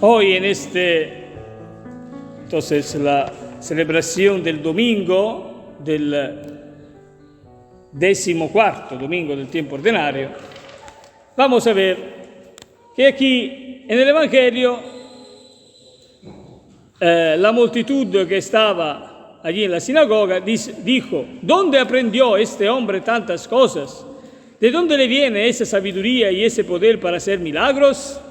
Hoy entonces la celebración del domingo, del 14º domingo del tiempo ordinario, vamos a ver que aquí en el Evangelio la multitud que estaba allí en la sinagoga dijo: ¿dónde aprendió este hombre tantas cosas? ¿De dónde le viene esa sabiduría y ese poder para hacer milagros?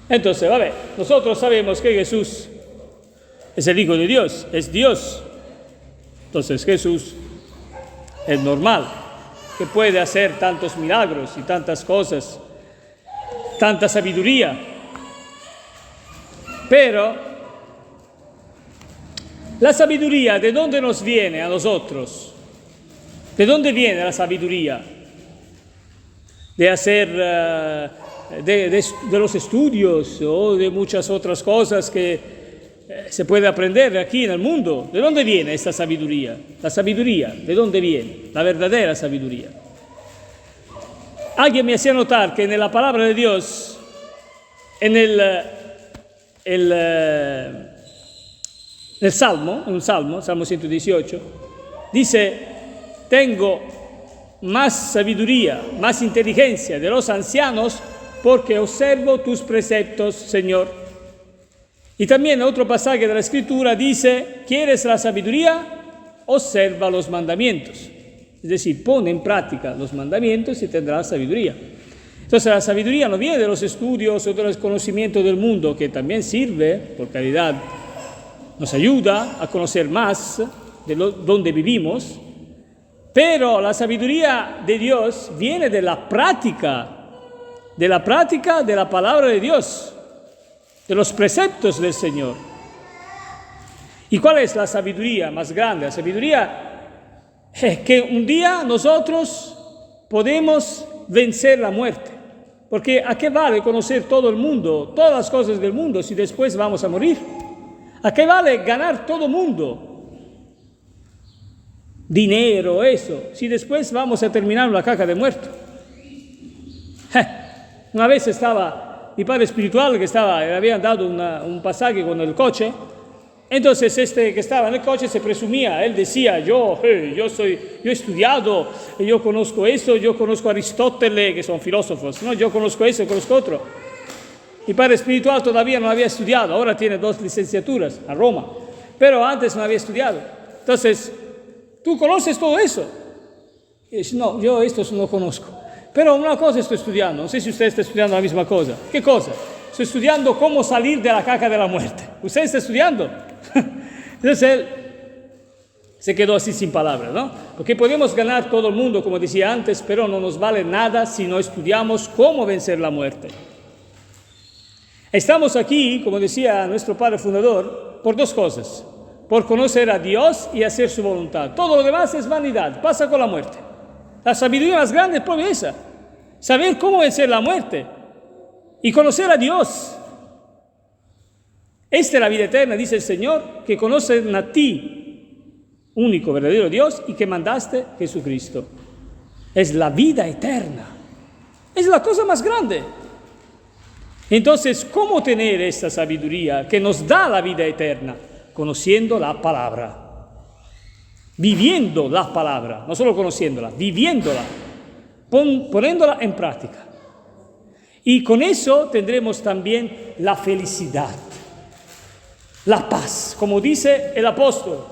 Entonces, nosotros sabemos que Jesús es el Hijo de Dios, es Dios. Entonces Jesús es normal que puede hacer tantos milagros y tantas cosas, tanta sabiduría. Pero la sabiduría, ¿de dónde nos viene a nosotros? ¿De dónde viene la sabiduría? De hacer, de los estudios o de muchas otras cosas que se puede aprender aquí en el mundo. ¿De dónde viene esta sabiduría? La sabiduría, ¿de dónde viene? La verdadera sabiduría. Alguien me hacía notar que en la palabra de Dios, en el Salmo 118, dice: tengo más sabiduría, más inteligencia de los ancianos porque observo tus preceptos, Señor. Y también otro pasaje de la Escritura dice: ¿quieres la sabiduría? Observa los mandamientos. Es decir, pone en práctica los mandamientos y tendrás sabiduría. Entonces la sabiduría no viene de los estudios o de los conocimientos del mundo, que también sirve, por caridad, nos ayuda a conocer más de donde vivimos, pero la sabiduría de Dios viene de la práctica de la palabra de Dios, de los preceptos del Señor. ¿Y cuál es la sabiduría más grande? La sabiduría es que un día nosotros podemos vencer la muerte. Porque ¿a qué vale conocer todo el mundo, todas las cosas del mundo, si después vamos a morir? ¿A qué vale ganar todo el mundo? Dinero, eso, si después vamos a terminar en la caja de muerto. Una vez estaba mi padre espiritual le habían dado un pasaje con el coche. Entonces este que estaba en el coche se presumía, él decía: yo he estudiado, yo conozco eso, yo conozco a Aristóteles, que son filósofos, ¿no? Yo conozco eso, conozco otro. Mi padre espiritual todavía no había estudiado, ahora tiene 2 licenciaturas a Roma, pero antes no había estudiado. Entonces, ¿tú conoces todo eso? Y dice: no, yo esto no conozco. Pero una cosa estoy estudiando, no sé si usted está estudiando la misma cosa. ¿Qué cosa? Estoy estudiando cómo salir de la caja de la muerte. ¿Usted está estudiando? Entonces él se quedó así sin palabras, ¿no? Porque podemos ganar todo el mundo, como decía antes, pero no nos vale nada si no estudiamos cómo vencer la muerte. Estamos aquí, como decía nuestro padre fundador, por 2 cosas: por conocer a Dios y hacer su voluntad. Todo lo demás es vanidad, pasa con la muerte. La sabiduría más grande es proprio esa: saber cómo vencer la muerte y conocer a Dios. Esta es la vida eterna, dice el Señor, que conocen a ti, único, verdadero Dios, y que mandaste Jesucristo. Es la vida eterna. Es la cosa más grande. Entonces, ¿cómo tener esta sabiduría que nos da la vida eterna? Conociendo la palabra. Viviendo la palabra, no solo conociéndola, viviéndola, poniéndola en práctica. Y con eso tendremos también la felicidad, la paz, como dice el apóstol.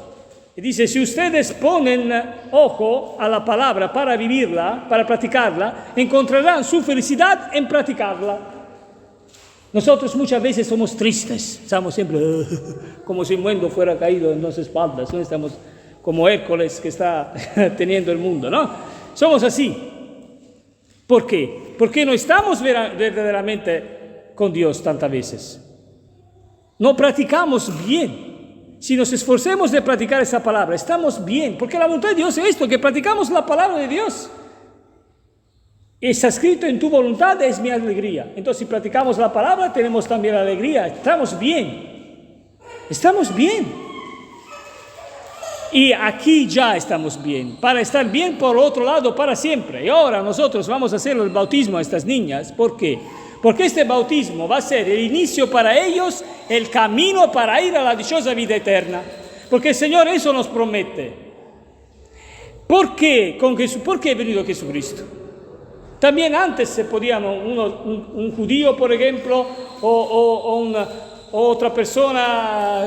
Y dice: si ustedes ponen ojo a la palabra para vivirla, para practicarla, encontrarán su felicidad en practicarla. Nosotros muchas veces somos tristes, estamos siempre como si un mundo fuera caído en nuestras espaldas, ¿no? Estamos como Hércules que está teniendo el mundo, ¿no? Somos así. ¿Por qué? Porque no estamos verdaderamente con Dios tantas veces. No practicamos bien. Si nos esforcemos de practicar esa palabra, estamos bien. Porque la voluntad de Dios es esto, que practicamos la palabra de Dios. Está escrito: en tu voluntad es mi alegría. Entonces, si practicamos la palabra, tenemos también la alegría. Estamos bien. Estamos bien. Y aquí ya estamos bien, para estar bien por otro lado para siempre. Y ahora nosotros vamos a hacer el bautismo a estas niñas. ¿Por qué? Porque este bautismo va a ser el inicio para ellos, el camino para ir a la dichosa vida eterna. Porque el Señor eso nos promete. ¿Por qué? ¿Por qué ha venido Jesucristo? También antes se podían, un judío, por ejemplo, o otra persona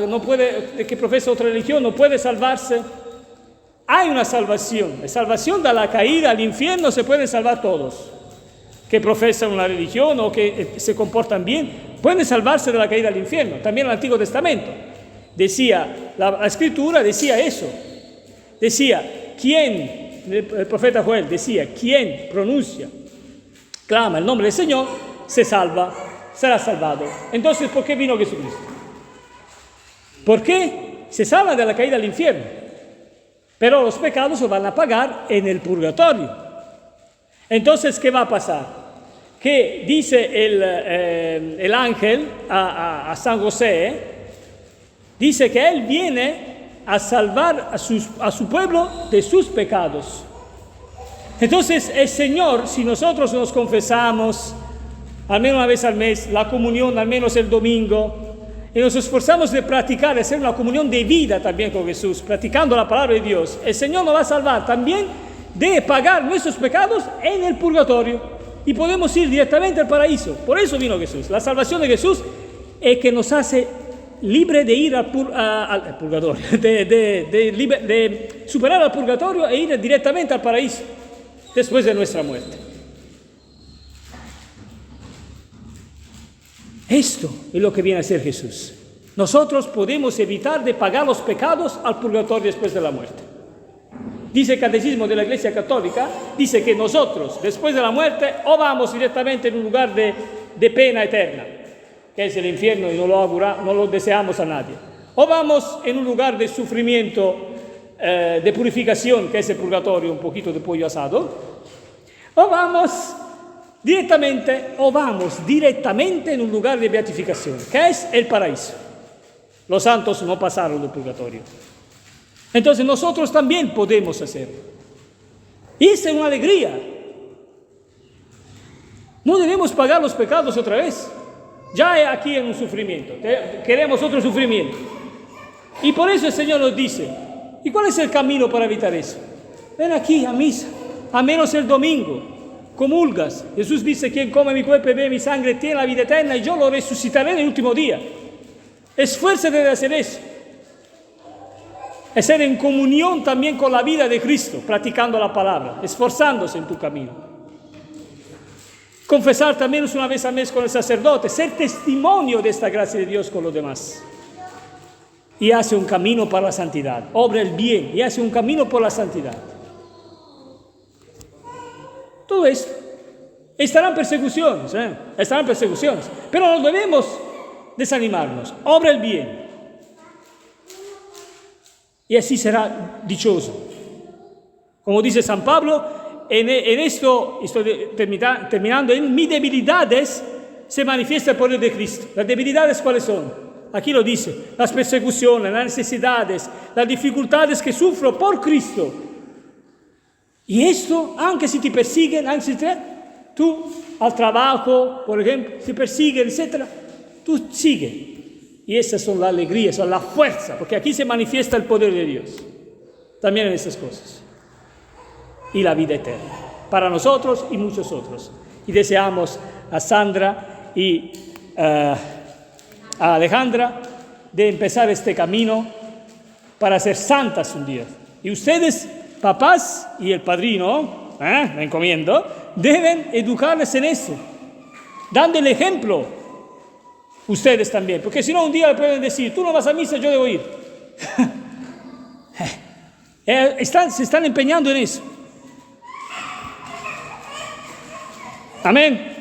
que profesa otra religión, no puede salvarse. Hay una salvación. La salvación de la caída al infierno se pueden salvar todos. Que profesan una religión o que se comportan bien, pueden salvarse de la caída al infierno. También el Antiguo Testamento decía, la Escritura decía eso. Decía, el profeta Joel decía, quien clama el nombre del Señor, se salva, será salvado. Entonces, ¿por qué vino Jesucristo? ¿Por qué se salva de la caída al infierno? Pero los pecados se van a pagar en el purgatorio. Entonces, ¿qué va a pasar? Que dice el ángel a San José, dice que él viene a salvar a su pueblo de sus pecados. Entonces el Señor, si nosotros nos confesamos al menos una vez al mes, la comunión al menos el domingo, y nos esforzamos de practicar, de hacer una comunión de vida también con Jesús, practicando la palabra de Dios, el Señor nos va a salvar también de pagar nuestros pecados en el purgatorio y podemos ir directamente al paraíso. Por eso vino Jesús. La salvación de Jesús es que nos hace libre de ir al purgatorio, de superar al purgatorio e ir directamente al paraíso después de nuestra muerte. Esto es lo que viene a ser Jesús. Nosotros podemos evitar de pagar los pecados al purgatorio después de la muerte. Dice el Catecismo de la Iglesia Católica, dice que nosotros, después de la muerte, o vamos directamente en un lugar de pena eterna, que es el infierno y no lo deseamos a nadie, o vamos en un lugar de sufrimiento, de purificación, que es el purgatorio, un poquito de pollo asado, o vamos directamente en un lugar de beatificación, que es el paraíso. Los santos no pasaron del purgatorio. Entonces nosotros también podemos hacerlo. Y esa es una alegría. No debemos pagar los pecados otra vez. Ya aquí en un sufrimiento. Queremos otro sufrimiento. Y por eso el Señor nos dice, ¿y cuál es el camino para evitar eso? Ven aquí a misa, a menos el domingo. Comulgas. Jesús dice, quien come mi cuerpo y bebe mi sangre tiene la vida eterna y yo lo resucitaré en el último día. Esfuérzate de hacer eso. Es ser en comunión también con la vida de Cristo, practicando la palabra, esforzándose en tu camino. Confesar también una vez al mes con el sacerdote, ser testimonio de esta gracia de Dios con los demás. Y hace un camino para la santidad, obra el bien y hace un camino por la santidad. Todo esto. Estarán persecuciones, pero no debemos desanimarnos. Obra el bien. Y así será dichoso. Como dice San Pablo, en esto, estoy terminando, en mis debilidades se manifiesta el poder de Cristo. ¿Las debilidades cuáles son? Aquí lo dice, las persecuciones, las necesidades, las dificultades que sufro por Cristo. Y esto, aunque si te persiguen, tú al trabajo, por ejemplo, te persiguen, etc., tú sigue. Y esas son la alegría, son la fuerza, porque aquí se manifiesta el poder de Dios. También en esas cosas. Y la vida eterna. Para nosotros y muchos otros. Y deseamos a Sandra y a Alejandra de empezar este camino para ser santas un día. Y ustedes, papás y el padrino, me encomiendo, deben educarles en eso. Dando el ejemplo. Ustedes también, porque si no un día le pueden decir, tú no vas a misa, yo debo ir. Se están empeñando en eso. Amén.